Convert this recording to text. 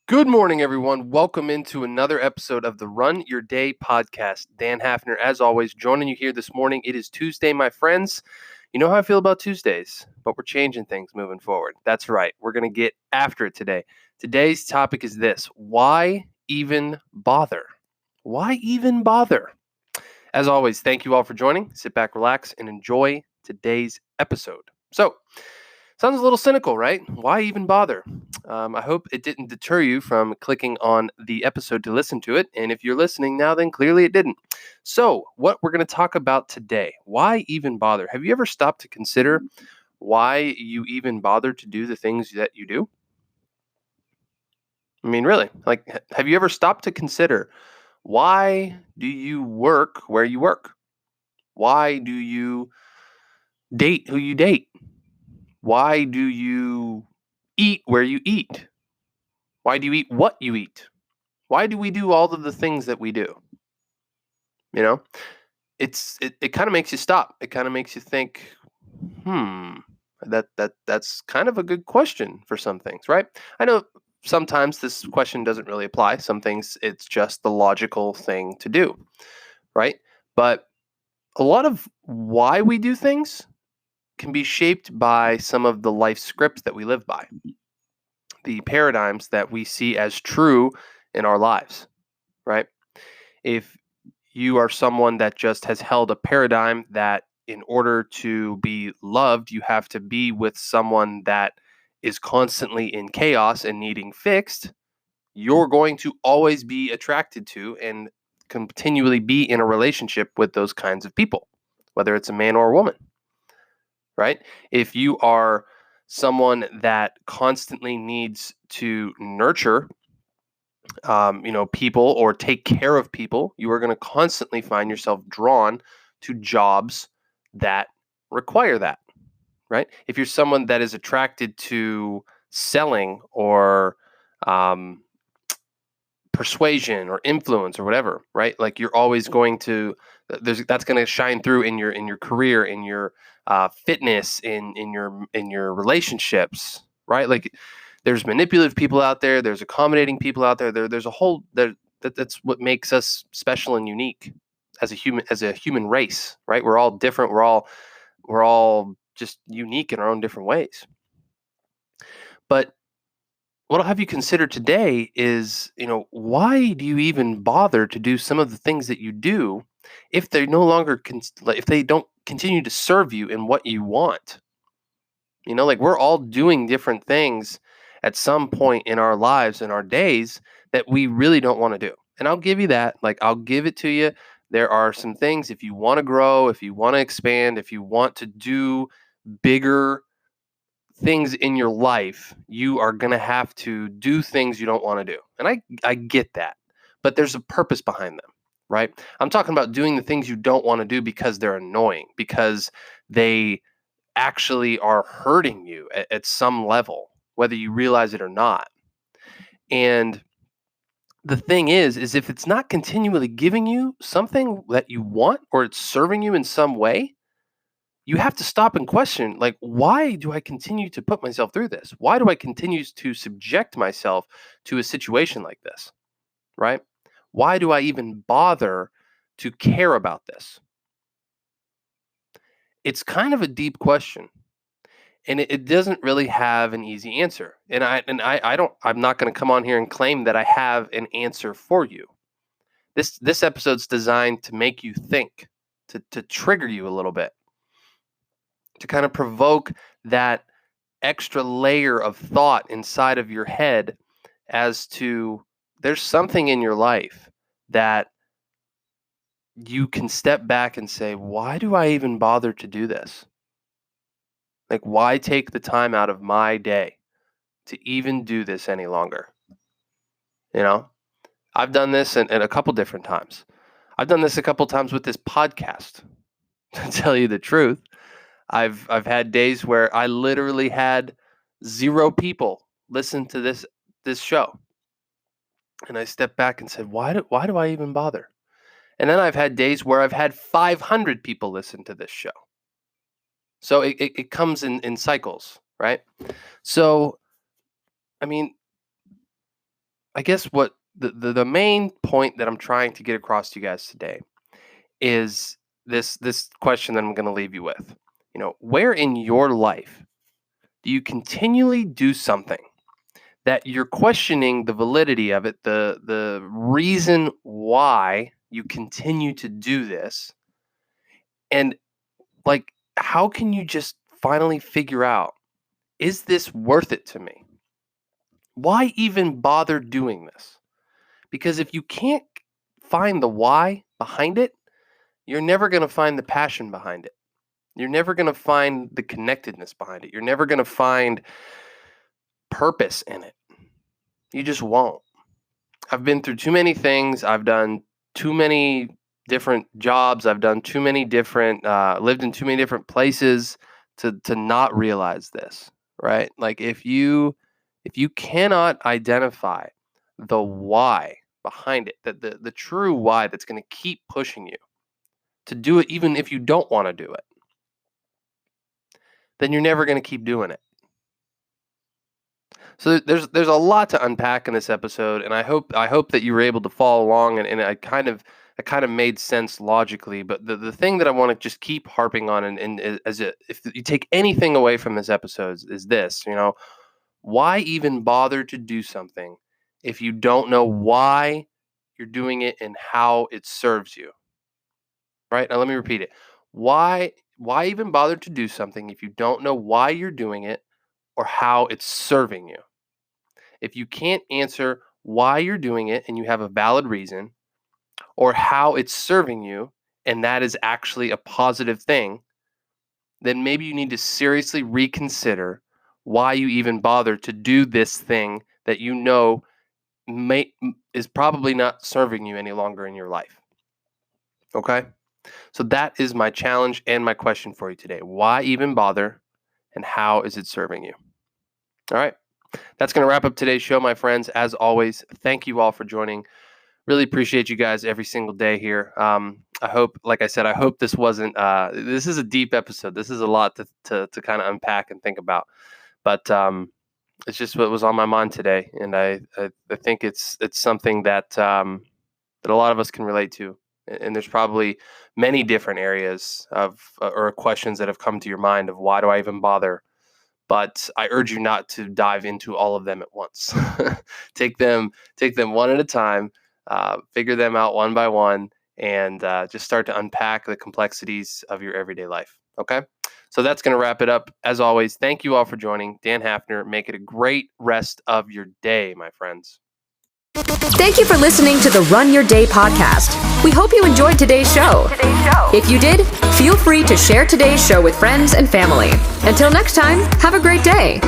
Good morning, everyone. Welcome into another episode of the Run Your Day podcast. Dan Hafner, as always, joining you here this morning. It is Tuesday, my friends. You know how I feel about Tuesdays, but we're changing things moving forward. That's right. We're going to get after it today. Today's topic is this: why even bother? Why even bother? As always, thank you all for joining. Sit back, relax, and enjoy today's episode. So, sounds a little cynical, right? Why even bother? I hope it didn't deter you from clicking on the episode to listen to it. And if you're listening now, then clearly it didn't. So, what we're going to talk about today, why even bother? Have you ever stopped to consider why you even bother to do the things that you do? I mean, really, have you ever stopped to consider why do you work where you work? Why do you date who you date? Why do you eat where you eat? Why do you eat what you eat? Why do we do all of the things that we do? You know, it kind of makes you stop. It kind of makes you think, hmm, that's kind of a good question for some things, right? I know sometimes this question doesn't really apply. Some things it's just the logical thing to do, right? But a lot of why we do things can be shaped by some of the life scripts that we live by, the paradigms that we see as true in our lives, right? If you are someone that just has held a paradigm that in order to be loved, you have to be with someone that is constantly in chaos and needing fixed, you're going to always be attracted to and continually be in a relationship with those kinds of people, whether it's a man or a woman, right? If you are someone that constantly needs to nurture people or take care of people, you are going to constantly find yourself drawn to jobs that require that, right? If you're someone that is attracted to selling or um, persuasion or influence or whatever, right? Like you're always going to that's going to shine through in your career, in your fitness, in your relationships, right? Like there's manipulative people out there, there's accommodating people out there. There's a whole that's what makes us special and unique as a human race, right? We're all different. We're all just unique in our own different ways. But what I'll have you consider today is, why do you even bother to do some of the things that you do if they no longer if they don't continue to serve you in what you want? Like we're all doing different things at some point in our lives in our days that we really don't want to do. And I'll give you that. Like I'll give it to you. There are some things if you want to grow, if you want to expand, if you want to do bigger things in your life, you are going to have to do things you don't want to do. And I get that. But there's a purpose behind them, right? I'm talking about doing the things you don't want to do because they're annoying, because they actually are hurting you at some level, whether you realize it or not. And the thing is if it's not continually giving you something that you want or it's serving you in some way, you have to stop and question, like, why do I continue to put myself through this? Why do I continue to subject myself to a situation like this? Right? Why do I even bother to care about this? It's kind of a deep question, and it doesn't really have an easy answer. I'm not going to come on here and claim that I have an answer for you. This episode's designed to make you think, to trigger you a little bit, to kind of provoke that extra layer of thought inside of your head as to there's something in your life that you can step back and say, why do I even bother to do this? Like, why take the time out of my day to even do this any longer? You know, I've done this in a couple different times. I've done this a couple times with this podcast. To tell you the truth, I've had days where I literally had 0 people listen to this show. And I stepped back and said, why do I even bother? And then I've had days where I've had 500 people listen to this show. So it comes in cycles, right? So, I mean, I guess what the main point that I'm trying to get across to you guys today is this question that I'm going to leave you with. Where in your life do you continually do something that you're questioning the validity of it, the reason why you continue to do this, and like, how can you just finally figure out, is this worth it to me? Why even bother doing this? Because if you can't find the why behind it, you're never going to find the passion behind it. You're never going to find the connectedness behind it. You're never going to find purpose in it. You just won't. I've been through too many things. I've done too many different jobs. I've done too many different, lived in too many different places to not realize this, right? Like if you cannot identify the why behind it, the true why that's going to keep pushing you to do it, even if you don't want to do it, then you're never going to keep doing it. So there's a lot to unpack in this episode, and I hope that you were able to follow along, and it kind of made sense logically. But the thing that I want to just keep harping on, and if you take anything away from this episode, is this: why even bother to do something if you don't know why you're doing it and how it serves you? Right? Now let me repeat it. Why even bother to do something if you don't know why you're doing it or how it's serving you? If you can't answer why you're doing it and you have a valid reason, or how it's serving you, and that is actually a positive thing, then maybe you need to seriously reconsider why you even bother to do this thing that is probably not serving you any longer in your life. Okay? So that is my challenge and my question for you today. Why even bother, and how is it serving you? All right. That's going to wrap up today's show, my friends. As always, thank you all for joining. Really appreciate you guys every single day here. I hope, like I said, this wasn't, this is a deep episode. This is a lot to kind of unpack and think about. But it's just what was on my mind today. And I think it's something that a lot of us can relate to. And there's probably many different areas or questions that have come to your mind of why do I even bother? But I urge you not to dive into all of them at once. Take them one at a time, figure them out one by one, and just start to unpack the complexities of your everyday life. Okay? So that's going to wrap it up. As always, thank you all for joining. Dan Hafner, make it a great rest of your day, my friends. Thank you for listening to the Run Your Day podcast. We hope you enjoyed today's show. If you did, feel free to share today's show with friends and family. Until next time, have a great day.